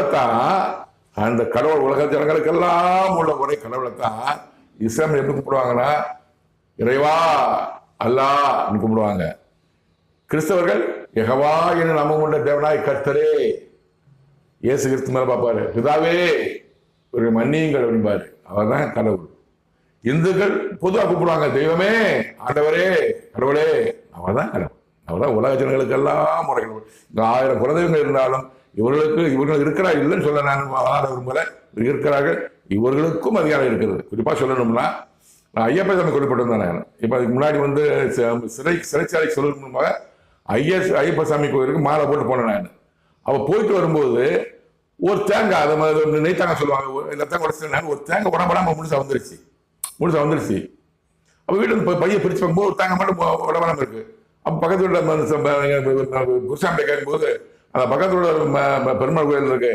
கடவுளைத்தான், அந்த கடவுள் உலக ஜனங்களுக்கெல்லாம் உள்ள ஒரே கடவுளைத்தான் இஸ்லாம் எப்படி கும்பிடுவாங்கன்னா இறைவா அல்லாஹ் கும்பிடுவாங்க. கிறிஸ்தவர்கள் யெகோவா என்று நாமம் கொண்ட தேவனாய் கர்த்தரே. இயேசு கிறிஸ்து மேல பார்ப்பாரு, பிதாவே ஒரு மன்னியுங்கள் அப்படிம்பாரு, அவர் தான் கடவுள். இந்துக்கள் பொதுவாக கூப்பிடுவாங்க, தெய்வமே, ஆண்டவரே, கடவுளே, அவர் தான் கடவுள். அவர் தான் உலக ஜனங்களுக்கெல்லாம் முறை கடவுள். இங்க 1000 குலதெய்வங்கள் இருந்தாலும் இவர்கள் இருக்கிறா இல்லைன்னு சொல்ல நான் வாழ விரும்பல. இருக்கிறார்கள், இவர்களுக்கும் அதிகாரம் இருக்கிறது. குறிப்பா சொல்லணும்னா, நான் ஐயப்ப சாமி குறிப்பிட்டிருந்தேன். நான் இப்ப அதுக்கு முன்னாடி வந்து சிறைச்சாலைக்கு சொல்லணுமாக ஐயப்ப சாமி கோயிலுக்கு மாலை போட்டு போனேன். நான் அவ போயிட்டு வரும்போது ஒரு தேங்காய், அதை மாதிரி நெய்த்தாங்க சொல்லுவாங்க, எல்லாத்தையும் உடச்சு ஒரு தேங்காய் உடம்படாம முழுசா வந்துருச்சு. அப்ப வீட்டு பையன் பிரிச்சு பார்க்கும்போது ஒரு தேங்காய் மட்டும் உடம்படாம இருக்கு. அப்ப பக்கத்து வீட்டுல குருசாமி கேட்கும்போது அந்த பக்கத்துல பெருமாள் கோயில் இருக்கு,